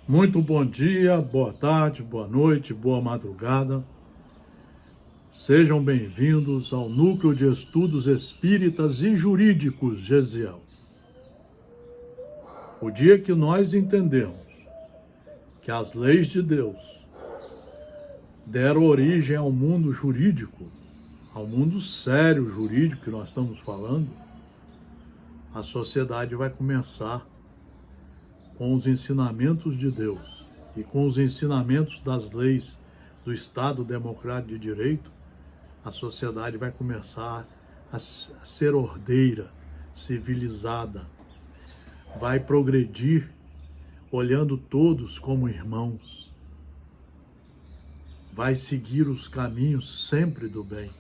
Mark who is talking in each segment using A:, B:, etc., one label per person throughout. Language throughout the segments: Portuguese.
A: Muito bom dia, boa tarde, boa noite, boa madrugada. Sejam bem-vindos ao Núcleo de Estudos Espíritas e Jurídicos Gesiel. O dia que nós entendemos que as leis de Deus deram origem ao mundo jurídico, ao mundo sério jurídico que nós estamos falando, a sociedade vai começar com os ensinamentos de Deus e com os ensinamentos das leis do Estado Democrático de Direito, a sociedade vai começar a ser ordeira, civilizada, vai progredir olhando todos como irmãos, vai seguir os caminhos sempre do bem,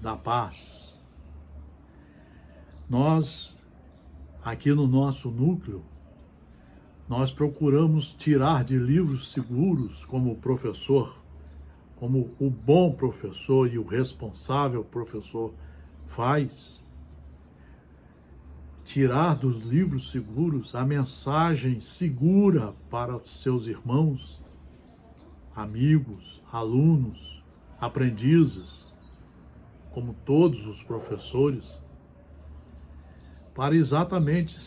A: da paz. Nós, aqui no nosso núcleo, nós procuramos tirar de livros seguros, como o professor, como o bom professor e o responsável professor faz, tirar dos livros seguros a mensagem segura para os seus irmãos, amigos, alunos, aprendizes, como todos os professores, para exatamente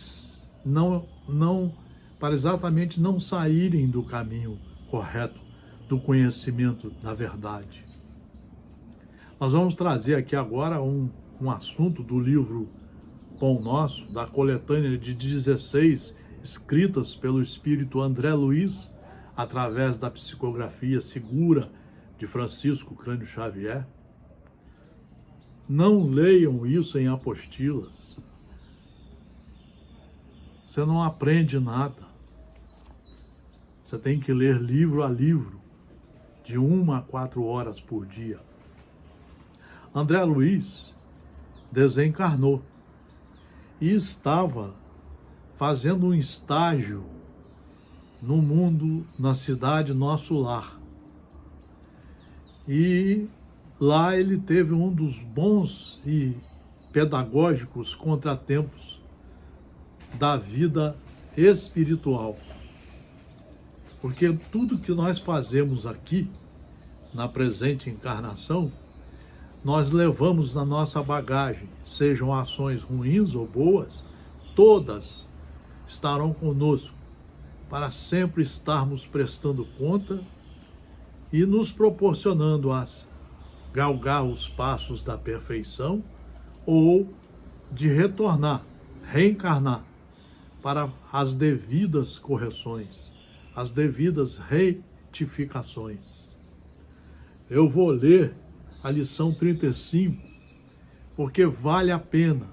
A: não saírem do caminho correto, do conhecimento da verdade. Nós vamos trazer aqui agora um assunto do livro Pão Nosso, da coletânea de 16 escritas pelo espírito André Luiz, através da psicografia segura de Francisco Cândido Xavier. Não leiam isso em apostilas. Você não aprende nada. Você tem que ler livro a livro, de 1 a 4 horas por dia. André Luiz desencarnou e estava fazendo um estágio no mundo, na cidade Nosso Lar. E lá ele teve um dos bons e pedagógicos contratempos da vida espiritual. Porque tudo que nós fazemos aqui, na presente encarnação, nós levamos na nossa bagagem, sejam ações ruins ou boas, todas estarão conosco, para sempre estarmos prestando conta e nos proporcionando a galgar os passos da perfeição ou de retornar, reencarnar, para as devidas correções, as devidas retificações. Eu vou ler a lição 35, porque vale a pena.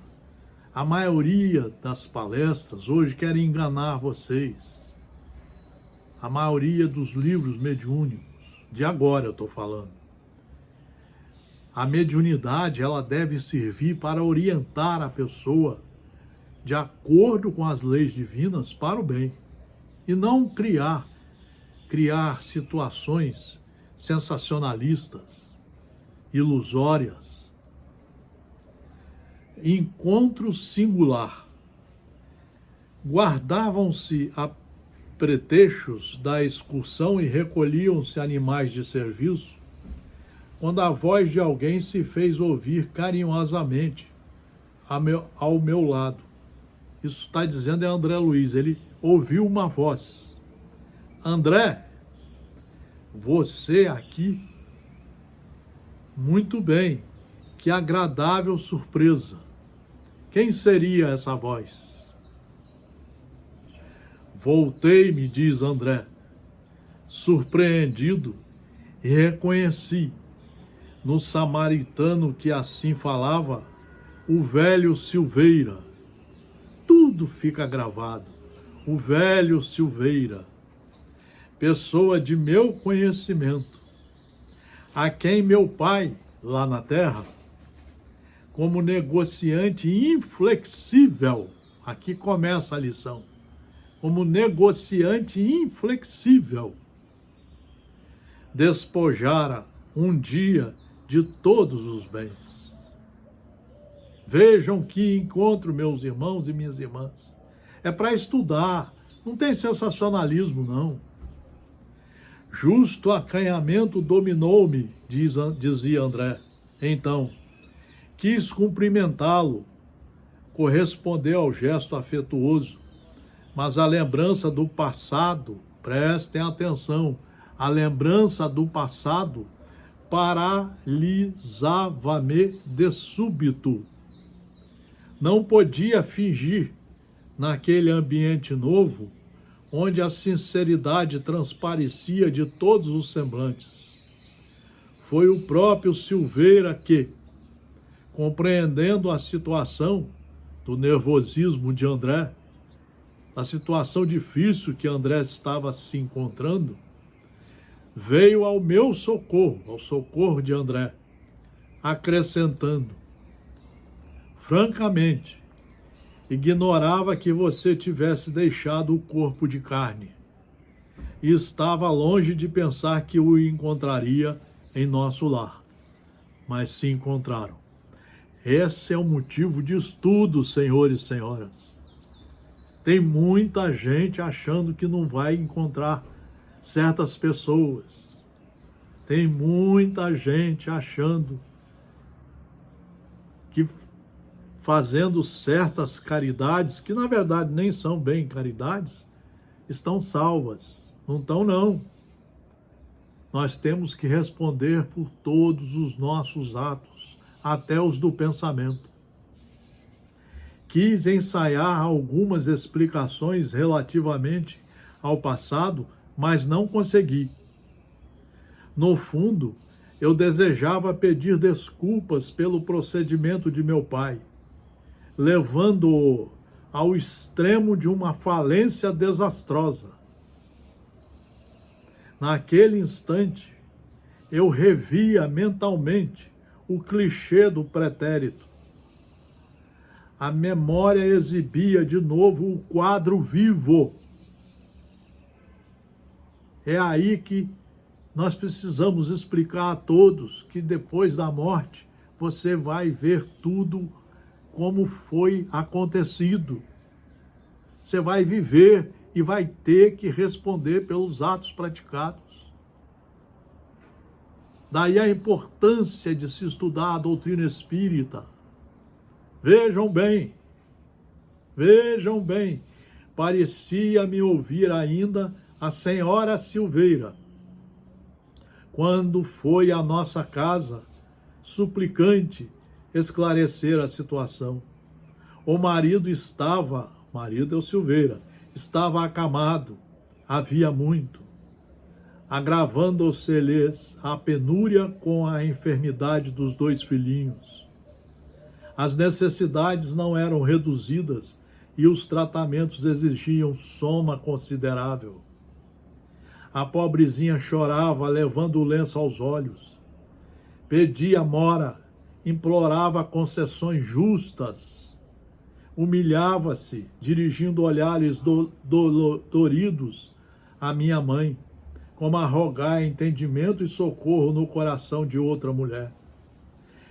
A: A maioria das palestras hoje querem enganar vocês. A maioria dos livros mediúnicos, de agora eu estou falando. A mediunidade, ela deve servir para orientar a pessoa de acordo com as leis divinas para o bem. E não criar situações sensacionalistas, ilusórias. Encontro singular. Guardavam-se a pretextos da excursão e recolhiam-se animais de serviço, quando a voz de alguém se fez ouvir carinhosamente ao meu lado. Isso está dizendo é André Luiz, ele ouviu uma voz. André, você aqui? Muito bem, que agradável surpresa. Quem seria essa voz? Voltei-me, diz André, surpreendido, e reconheci no samaritano que assim falava o velho Silveira. Tudo fica gravado. O velho Silveira, pessoa de meu conhecimento, a quem meu pai, lá na terra, como negociante inflexível, aqui começa a lição, como negociante inflexível, despojara um dia de todos os bens. Vejam que encontro, meus irmãos e minhas irmãs. É para estudar, Não tem sensacionalismo, não. Justo acanhamento dominou-me, dizia André. Então, quis cumprimentá-lo, corresponder ao gesto afetuoso, mas a lembrança do passado, prestem atenção, a lembrança do passado paralisava-me de súbito. Não podia fingir, naquele ambiente novo, onde a sinceridade transparecia de todos os semblantes. Foi o próprio Silveira que, compreendendo a situação do nervosismo de André, a situação difícil que André estava se encontrando, veio ao meu socorro, ao socorro de André, acrescentando: francamente, ignorava que você tivesse deixado o corpo de carne e estava longe de pensar que o encontraria em nosso lar, mas se encontraram. Esse é o motivo de estudo, senhores e senhoras. Tem muita gente achando que não vai encontrar certas pessoas. Tem muita gente achando que fazendo certas caridades, que na verdade nem são bem caridades, estão salvas. Não estão, não. Nós temos que responder por todos os nossos atos, até os do pensamento. Quis ensaiar algumas explicações relativamente ao passado, mas não consegui. No fundo, eu desejava pedir desculpas pelo procedimento de meu pai, levando-o ao extremo de uma falência desastrosa. Naquele instante, eu revia mentalmente o clichê do pretérito. A memória exibia de novo o quadro vivo. É aí que nós precisamos explicar a todos que depois da morte você vai ver tudo como foi acontecido. Você vai viver e vai ter que responder pelos atos praticados. Daí a importância de se estudar a doutrina espírita. Vejam bem, parecia-me ouvir ainda a senhora Silveira, quando foi à nossa casa, suplicante, esclarecer a situação. O marido é o Silveira, estava acamado, havia muito, agravando-se-lhes a penúria com a enfermidade dos 2 filhinhos. As necessidades não eram reduzidas e os tratamentos exigiam soma considerável. A pobrezinha chorava, levando o lenço aos olhos. Pedia mora, implorava concessões justas. Humilhava-se, dirigindo olhares doloridos à minha mãe, como a rogar entendimento e socorro no coração de outra mulher.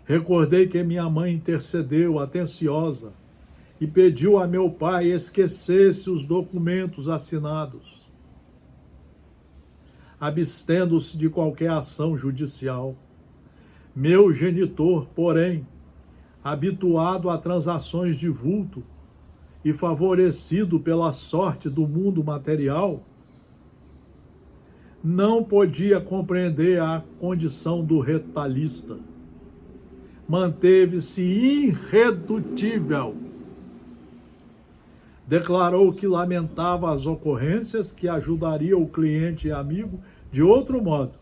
A: Recordei que minha mãe intercedeu, atenciosa, e pediu a meu pai esquecesse os documentos assinados, abstendo-se de qualquer ação judicial. Meu genitor, porém, habituado a transações de vulto e favorecido pela sorte do mundo material, não podia compreender a condição do retalhista. Manteve-se irredutível. Declarou que lamentava as ocorrências, que ajudaria o cliente e amigo de outro modo,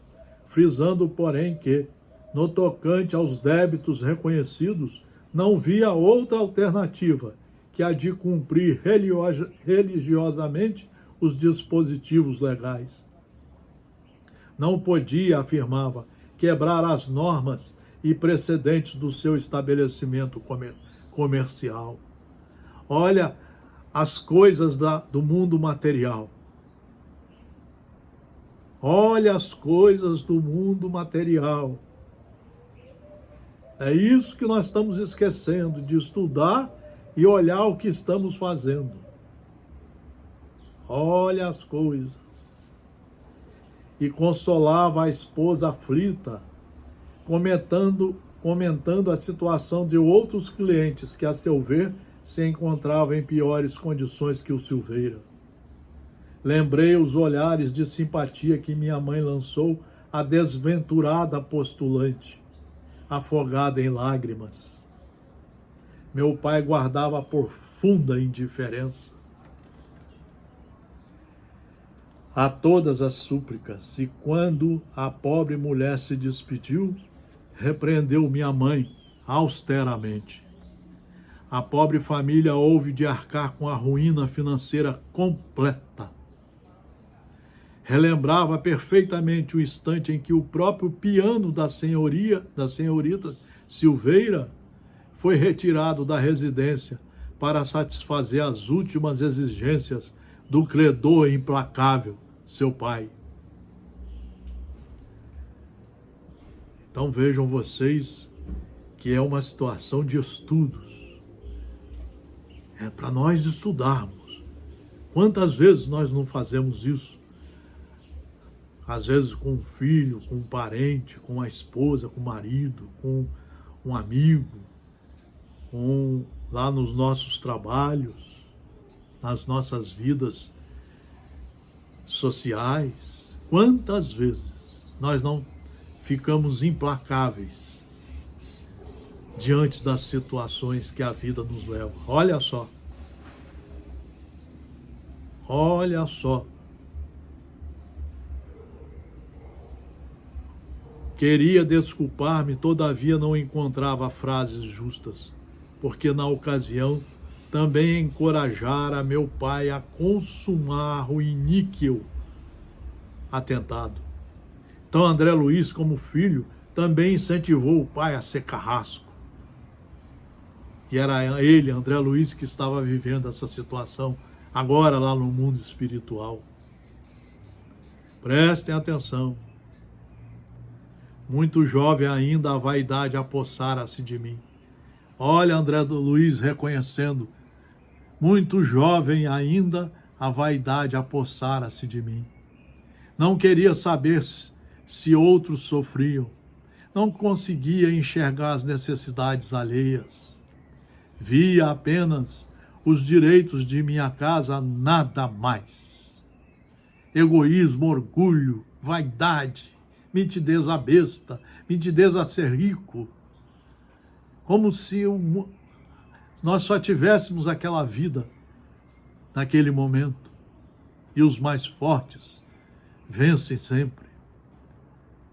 A: frisando, porém, que, no tocante aos débitos reconhecidos, não via outra alternativa que a de cumprir religiosamente os dispositivos legais. Não podia, afirmava, quebrar as normas e precedentes do seu estabelecimento comercial. Olha as coisas do mundo material. Olha as coisas do mundo material. É isso que nós estamos esquecendo, de estudar e olhar o que estamos fazendo. Olha as coisas. E consolava a esposa aflita, comentando a situação de outros clientes que, a seu ver, se encontravam em piores condições que o Silveira. Lembrei os olhares de simpatia que minha mãe lançou à desventurada postulante, afogada em lágrimas. Meu pai guardava profunda indiferença a todas as súplicas, e quando a pobre mulher se despediu, repreendeu minha mãe austeramente. A pobre família houve de arcar com a ruína financeira completa. Relembrava perfeitamente o instante em que o próprio piano da senhorita Silveira foi retirado da residência para satisfazer as últimas exigências do credor implacável, seu pai. Então vejam vocês que é uma situação de estudos. É para nós estudarmos. Quantas vezes nós não fazemos isso? Às vezes com um filho, com um parente, com a esposa, com o marido, com um amigo, lá nos nossos trabalhos, nas nossas vidas sociais. Quantas vezes nós não ficamos implacáveis diante das situações que a vida nos leva? Olha só. Olha só. Queria desculpar-me, todavia não encontrava frases justas, porque na ocasião também encorajara meu pai a consumar o iníquo atentado. Então André Luiz, como filho, também incentivou o pai a ser carrasco. E era ele, André Luiz, que estava vivendo essa situação agora lá no mundo espiritual. Prestem atenção. Muito jovem ainda, a vaidade apossara-se de mim. Olha André Luiz reconhecendo. Muito jovem ainda, a vaidade apossara-se de mim. Não queria saber se outros sofriam. Não conseguia enxergar as necessidades alheias. Via apenas os direitos de minha casa, nada mais. Egoísmo, orgulho, vaidade, mitidez à besta, mitidez a ser rico, como se nós só tivéssemos aquela vida naquele momento, e os mais fortes vencem sempre.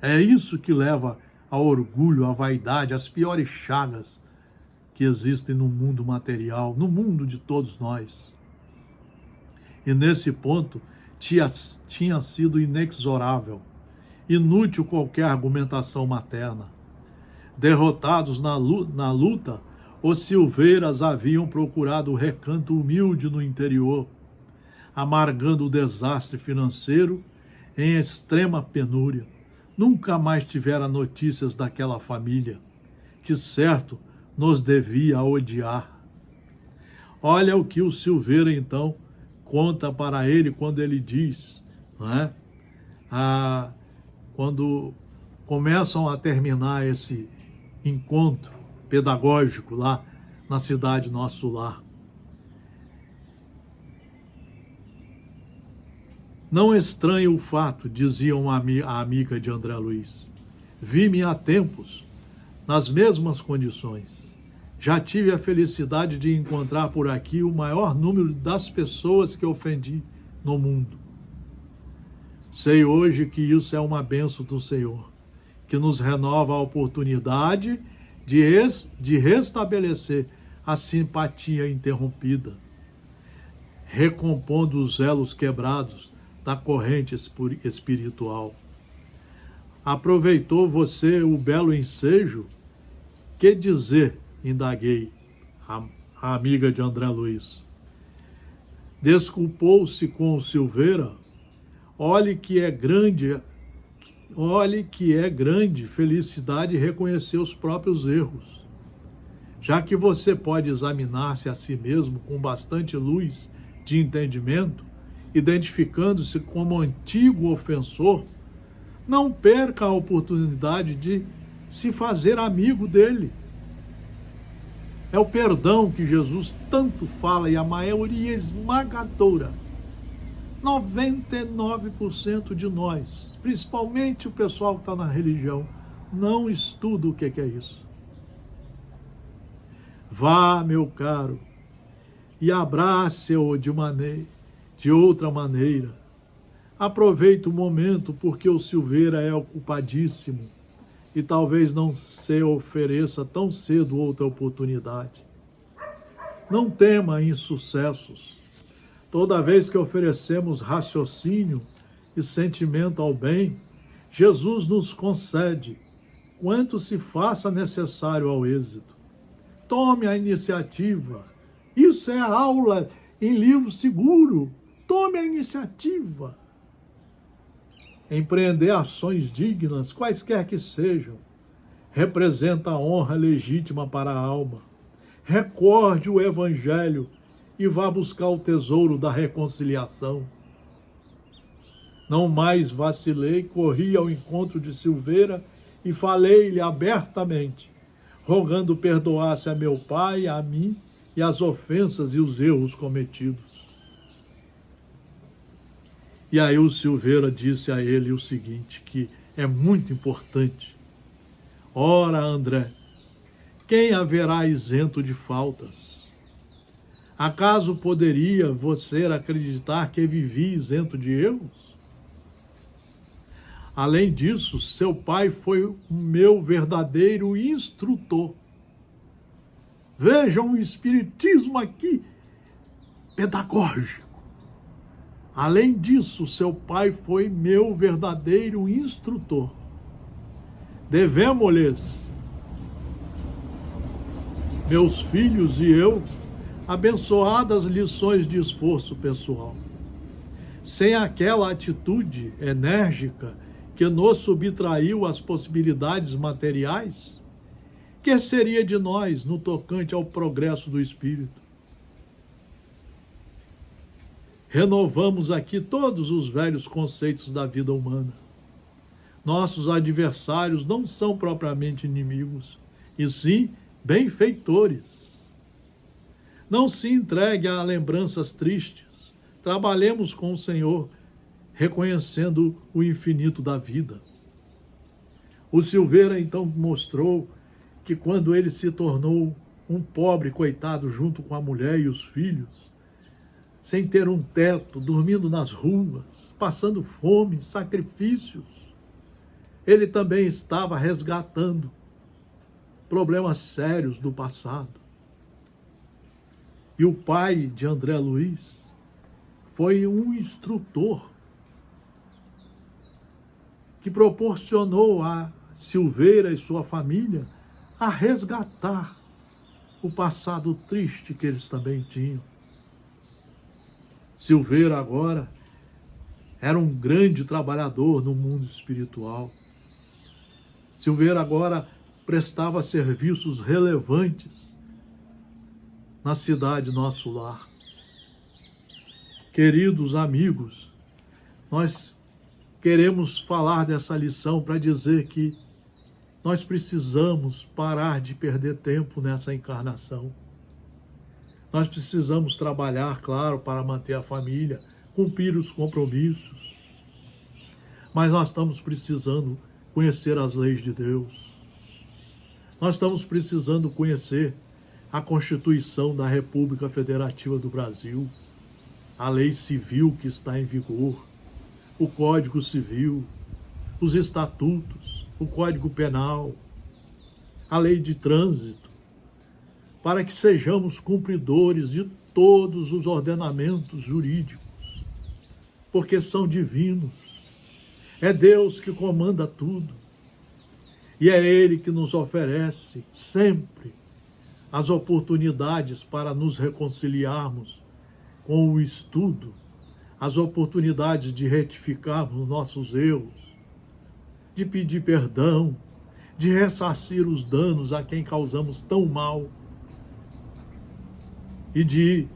A: É isso que leva ao orgulho, à vaidade, às piores chagas que existem no mundo material, no mundo de todos nós. E nesse ponto tinha sido inexorável. Inútil qualquer argumentação materna. Derrotados na luta, os Silveiras haviam procurado o recanto humilde no interior, amargando o desastre financeiro em extrema penúria. Nunca mais tivera notícias daquela família, que certo nos devia odiar. Olha o que o Silveira, então, conta para ele quando ele diz, não é? Quando começam a terminar esse encontro pedagógico lá na cidade Nosso Lar. Não estranho o fato, dizia a amiga de André Luiz. Vi-me há tempos nas mesmas condições. Já tive a felicidade de encontrar por aqui o maior número das pessoas que ofendi no mundo. Sei hoje que isso é uma bênção do Senhor, que nos renova a oportunidade de restabelecer a simpatia interrompida, recompondo os elos quebrados da corrente espiritual. Aproveitou você o belo ensejo? Que dizer, indaguei a amiga de André Luiz. Desculpou-se com o Silveira? Olhe que é grande felicidade reconhecer os próprios erros. Já que você pode examinar-se a si mesmo com bastante luz de entendimento, identificando-se como antigo ofensor, não perca a oportunidade de se fazer amigo dele. É o perdão que Jesus tanto fala e a maioria esmagadora, 99% de nós, principalmente o pessoal que está na religião, não estuda o que é isso. Vá, meu caro, e abrace-o de outra maneira. Aproveite o momento, porque o Silveira é ocupadíssimo e talvez não se ofereça tão cedo outra oportunidade. Não tema insucessos. Toda vez que oferecemos raciocínio e sentimento ao bem, Jesus nos concede quanto se faça necessário ao êxito. Tome a iniciativa. Isso é aula em livro seguro. Tome a iniciativa. Empreender ações dignas, quaisquer que sejam, representa a honra legítima para a alma. Recorde o Evangelho e vá buscar o tesouro da reconciliação. Não mais vacilei, corri ao encontro de Silveira e falei-lhe abertamente, rogando perdoasse a meu pai, a mim e as ofensas e os erros cometidos. E aí o Silveira disse a ele o seguinte, que é muito importante. Ora, André, quem haverá isento de faltas? Acaso poderia você acreditar que vivi isento de erros? Além disso, seu pai foi o meu verdadeiro instrutor. Vejam o espiritismo aqui, pedagógico. Além disso, seu pai foi meu verdadeiro instrutor. Devemos-lhes, meus filhos e eu, abençoadas lições de esforço pessoal. Sem aquela atitude enérgica que nos subtraiu as possibilidades materiais, que seria de nós no tocante ao progresso do espírito? Renovamos aqui todos os velhos conceitos da vida humana. Nossos adversários não são propriamente inimigos, e sim benfeitores. Não se entregue a lembranças tristes. Trabalhemos com o Senhor, reconhecendo o infinito da vida. O Silveira então mostrou que quando ele se tornou um pobre coitado junto com a mulher e os filhos, sem ter um teto, dormindo nas ruas, passando fome, sacrifícios, ele também estava resgatando problemas sérios do passado. E o pai de André Luiz foi um instrutor que proporcionou a Silveira e sua família a resgatar o passado triste que eles também tinham. Silveira agora era um grande trabalhador no mundo espiritual. Silveira agora prestava serviços relevantes na cidade Nosso Lar. Queridos amigos, nós queremos falar dessa lição para dizer que nós precisamos parar de perder tempo nessa encarnação. Nós precisamos trabalhar, claro, para manter a família, cumprir os compromissos. Mas nós estamos precisando conhecer as leis de Deus. Nós estamos precisando conhecer a Constituição da República Federativa do Brasil, a lei civil que está em vigor, o Código Civil, os estatutos, o Código Penal, a lei de trânsito, para que sejamos cumpridores de todos os ordenamentos jurídicos, porque são divinos. É Deus que comanda tudo, e é Ele que nos oferece sempre as oportunidades para nos reconciliarmos com o estudo, as oportunidades de retificarmos nossos erros, de pedir perdão, de ressarcir os danos a quem causamos tão mal, e de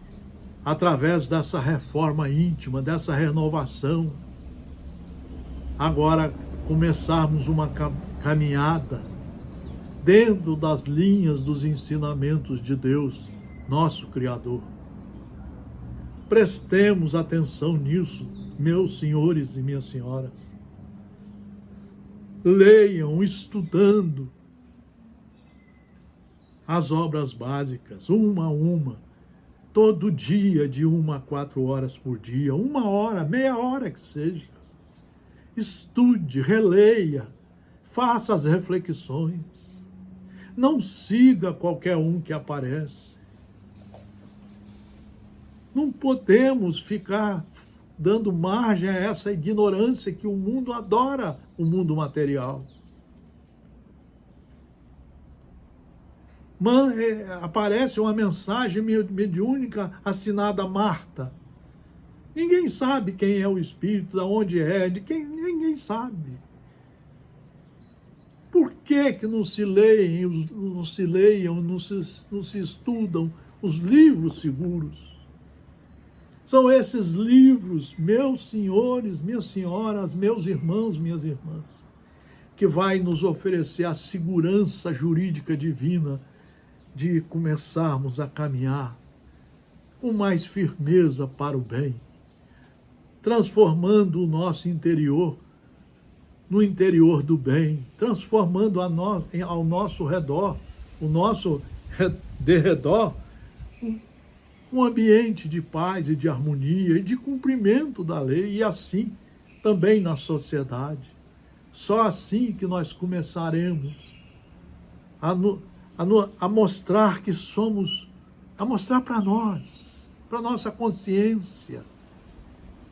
A: através dessa reforma íntima, dessa renovação, agora começarmos uma caminhada dentro das linhas dos ensinamentos de Deus, nosso Criador. Prestemos atenção nisso, meus senhores e minhas senhoras. Leiam, estudando as obras básicas, uma a uma, todo dia, de 1 a 4 horas por dia, 1 hora, meia hora que seja. Estude, releia, faça as reflexões. Não siga qualquer um que aparece. Não podemos ficar dando margem a essa ignorância que o mundo adora, o mundo material. Aparece uma mensagem mediúnica assinada Marta. Ninguém sabe quem é o espírito, de onde é, ninguém sabe. Por que não se leiam, não se estudam os livros seguros? São esses livros, meus senhores, minhas senhoras, meus irmãos, minhas irmãs, que vai nos oferecer a segurança jurídica divina de começarmos a caminhar com mais firmeza para o bem, transformando o nosso interior no interior do bem, transformando ao nosso redor, o nosso derredor, um ambiente de paz e de harmonia e de cumprimento da lei, e assim também na sociedade. Só assim que nós começaremos a mostrar que somos, a mostrar para nós, para nossa consciência,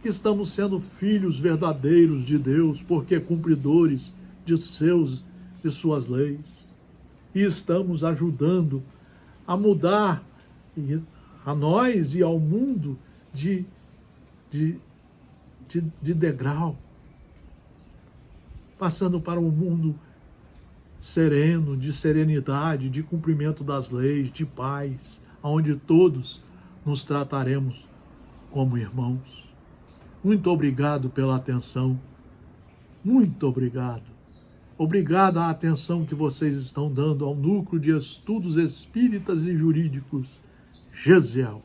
A: que estamos sendo filhos verdadeiros de Deus, porque cumpridores de suas leis, e estamos ajudando a mudar a nós e ao mundo de degrau, passando para um mundo sereno, de serenidade, de cumprimento das leis, de paz, onde todos nos trataremos como irmãos. Muito obrigado pela atenção. Muito obrigado. Obrigado à atenção que vocês estão dando ao Núcleo de Estudos Espíritas e Jurídicos, Gesiel.